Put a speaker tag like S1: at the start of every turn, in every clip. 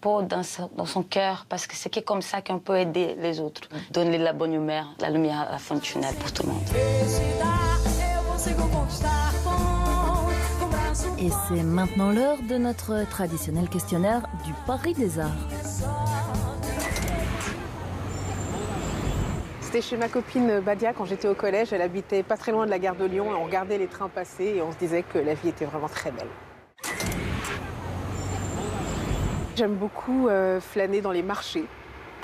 S1: peau, dans son cœur, parce que c'est comme ça qu'on peut aider les autres. Donner la bonne humeur, la lumière à la fin du tunnel pour tout le monde.
S2: Et c'est maintenant l'heure de notre traditionnel questionnaire du Paris des Arts.
S3: C'était chez ma copine Badia quand j'étais au collège. Elle habitait pas très loin de la gare de Lyon. On regardait les trains passer et on se disait que la vie était vraiment très belle. J'aime beaucoup flâner dans les marchés.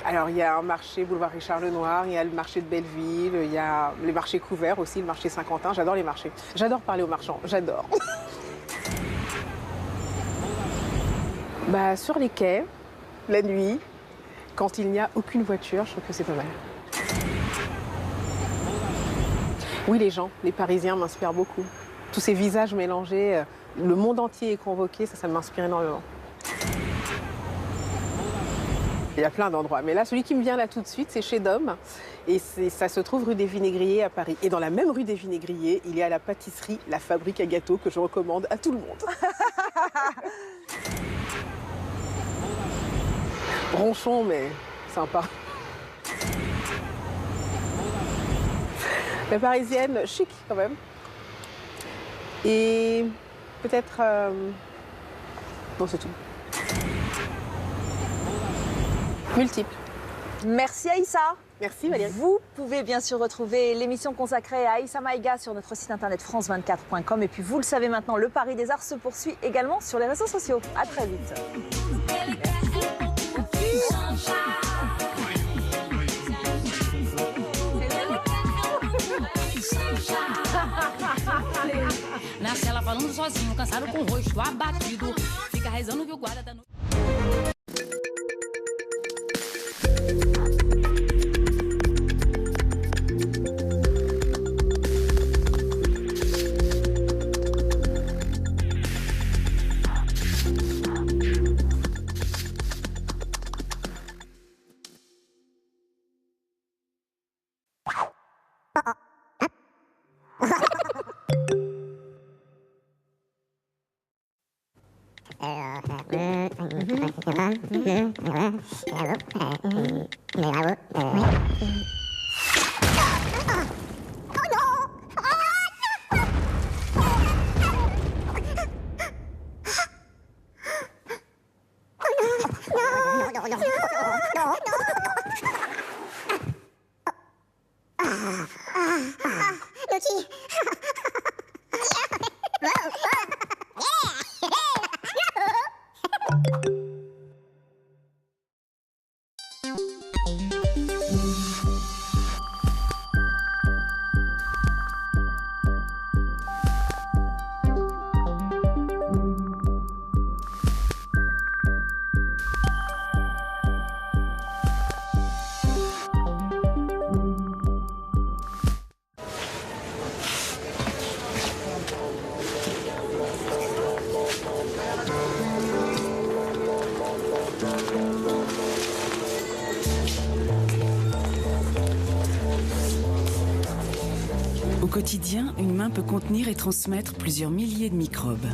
S3: Alors, il y a un marché boulevard Richard Lenoir, il y a le marché de Belleville, il y a les marchés couverts aussi, le marché Saint-Quentin. J'adore les marchés. J'adore parler aux marchands, j'adore. Sur les quais, la nuit, quand il n'y a aucune voiture, je trouve que c'est pas mal. Oui, les gens, les Parisiens m'inspirent beaucoup. Tous ces visages mélangés, le monde entier est convoqué, ça m'inspire énormément. Il y a plein d'endroits, mais là, celui qui me vient là tout de suite, c'est chez Dom. Et ça se trouve rue des Vinaigriers à Paris. Et dans la même rue des Vinaigriers, il y a la pâtisserie La Fabrique à gâteaux que je recommande à tout le monde. Ronchon, mais sympa. La parisienne, chic quand même. Et peut-être... Non, c'est tout. Multiple.
S4: Merci Aïssa.
S3: Merci Valérie.
S4: Vous pouvez bien sûr retrouver l'émission consacrée à Aïssa Maïga sur notre site internet france24.com. Et puis vous le savez maintenant, le Paris des Arts se poursuit également sur les réseaux sociaux. À très vite.
S5: Nasce ela falando sozinho, cansado com o rosto abatido. Fica rezando que o guarda tá no...
S6: Au quotidien, une main peut contenir et transmettre plusieurs milliers de microbes.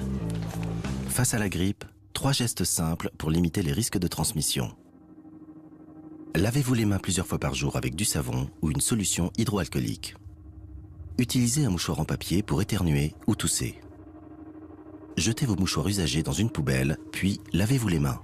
S7: Face à la grippe, 3 gestes simples pour limiter les risques de transmission. Lavez-vous les mains plusieurs fois par jour avec du savon ou une solution hydroalcoolique. Utilisez un mouchoir en papier pour éternuer ou tousser. Jetez vos mouchoirs usagés dans une poubelle, puis lavez-vous les mains.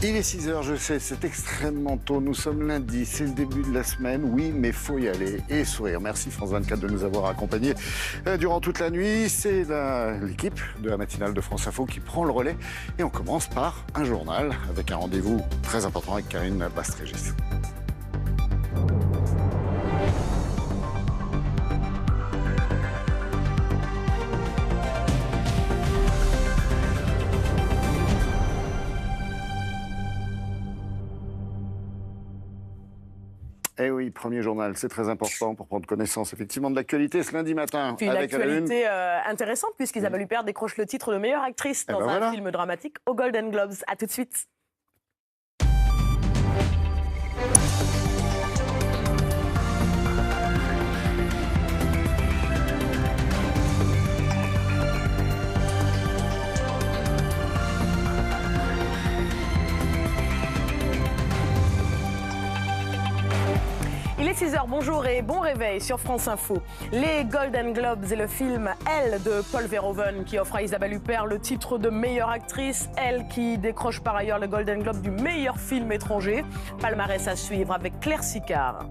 S8: Il est 6h, je sais, c'est extrêmement tôt. Nous sommes lundi, c'est le début de la semaine. Oui, mais faut y aller et sourire. Merci France 24 de nous avoir accompagnés durant toute la nuit. C'est l'équipe de la matinale de France Info qui prend le relais. Et on commence par un journal avec un rendez-vous très important avec Karine Bastrégis. Eh oui, premier journal, c'est très important pour prendre connaissance effectivement de l'actualité ce lundi matin.
S9: Puis une actualité intéressante puisqu'Isabelle Huppert décroche le titre de meilleure actrice dans un film dramatique aux Golden Globes. À tout de suite. Il est 6h, bonjour et bon réveil sur France Info. Les Golden Globes et le film Elle de Paul Verhoeven qui offre à Isabelle Huppert le titre de meilleure actrice. Elle qui décroche par ailleurs le Golden Globe du meilleur film étranger. Palmarès à suivre avec Claire Sicard.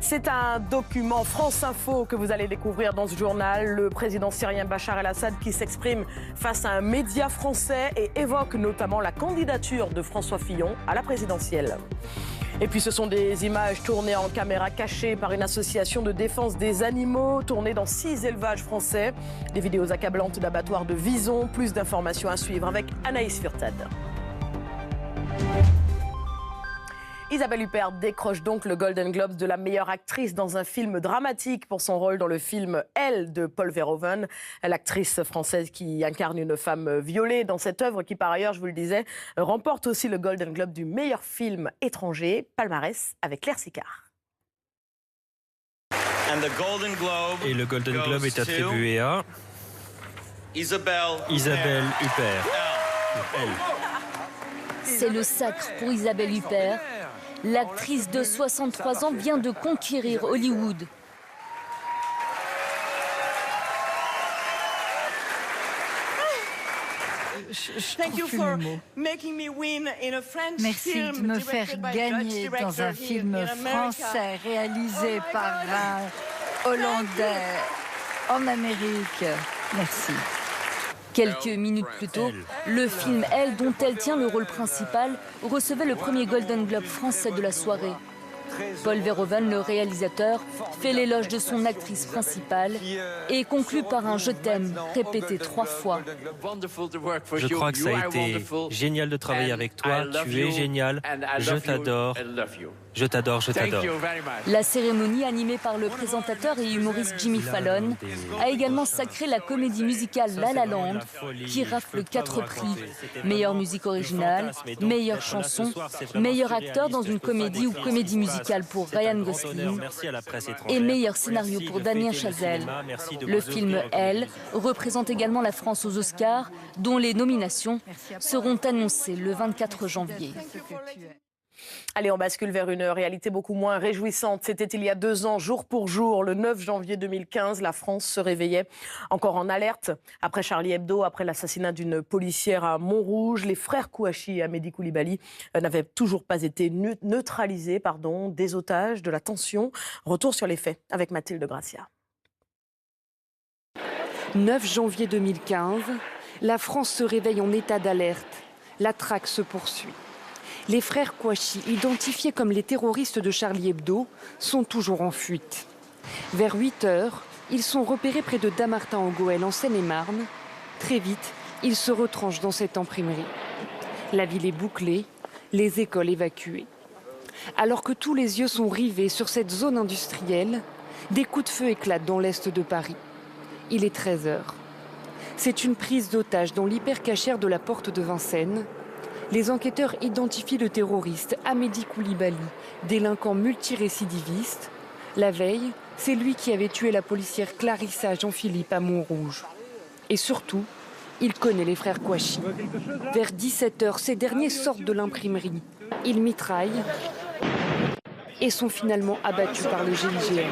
S9: C'est un document France Info que vous allez découvrir dans ce journal. Le président syrien Bachar el-Assad qui s'exprime face à un média français et évoque notamment la candidature de François Fillon à la présidentielle. Et puis ce sont des images tournées en caméra cachée par une association de défense des animaux, tournées dans 6 élevages français. Des vidéos accablantes d'abattoirs de Vison. Plus d'informations à suivre avec Anaïs Furtad. Isabelle Huppert décroche donc le Golden Globe de la meilleure actrice dans un film dramatique pour son rôle dans le film Elle de Paul Verhoeven. L'actrice française qui incarne une femme violée dans cette œuvre qui, par ailleurs, je vous le disais, remporte aussi le Golden Globe du meilleur film étranger. Palmarès avec Claire Sicard.
S10: Et le Golden Globe est attribué à Isabelle Huppert.
S2: C'est le sacre pour Isabelle Huppert. L'actrice de 63 ans vient de conquérir Hollywood.
S11: Merci de me faire gagner dans un film français réalisé par un Hollandais en Amérique. Merci.
S2: Quelques minutes plus tôt, le film Elle, dont elle tient le rôle principal, recevait le premier Golden Globe français de la soirée. Paul Verhoeven, le réalisateur, fait l'éloge de son actrice principale et conclut par un « je t'aime » répété 3 fois.
S10: Je crois que ça a été génial de travailler avec toi. Tu es génial. Je t'adore. Je t'adore, je t'adore.
S2: La cérémonie, animée par le présentateur et humoriste Jimmy Fallon, a également sacré la comédie musicale La La Land, qui rafle 4 prix. Meilleure musique originale, meilleure chanson, meilleur acteur dans une comédie ou comédie musicale pour Ryan Gosling et meilleur scénario pour Damien Chazelle. Le film Elle représente également la France aux Oscars, dont les nominations seront annoncées le 24 janvier.
S9: Allez, on bascule vers une réalité beaucoup moins réjouissante. C'était il y a 2 ans, jour pour jour, le 9 janvier 2015, la France se réveillait encore en alerte. Après Charlie Hebdo, après l'assassinat d'une policière à Montrouge, les frères Kouachi et Amédi Koulibaly n'avaient toujours pas été neutralisés des otages, de la tension. Retour sur les faits avec Mathilde Gracia.
S12: 9 janvier 2015, la France se réveille en état d'alerte. La traque se poursuit. Les frères Kouachi, identifiés comme les terroristes de Charlie Hebdo, sont toujours en fuite. Vers 8 heures, ils sont repérés près de Dammartin-en-Gohelle, en Seine-et-Marne. Très vite, ils se retranchent dans cette imprimerie. La ville est bouclée, les écoles évacuées. Alors que tous les yeux sont rivés sur cette zone industrielle, des coups de feu éclatent dans l'est de Paris. Il est 13 heures. C'est une prise d'otage dans l'hypercachère de la porte de Vincennes. Les enquêteurs identifient le terroriste Amédi Koulibaly, délinquant multirécidiviste. La veille, c'est lui qui avait tué la policière Clarissa Jean-Philippe à Montrouge. Et surtout, il connaît les frères Kouachi. Vers 17 heures, ces derniers sortent de l'imprimerie. Ils mitraillent et sont finalement abattus par le GIGN.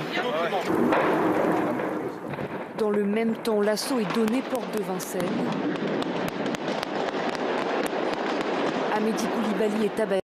S12: Dans le même temps, l'assaut est donné porte de Vincennes. Hamidi Koulibaly est abattu.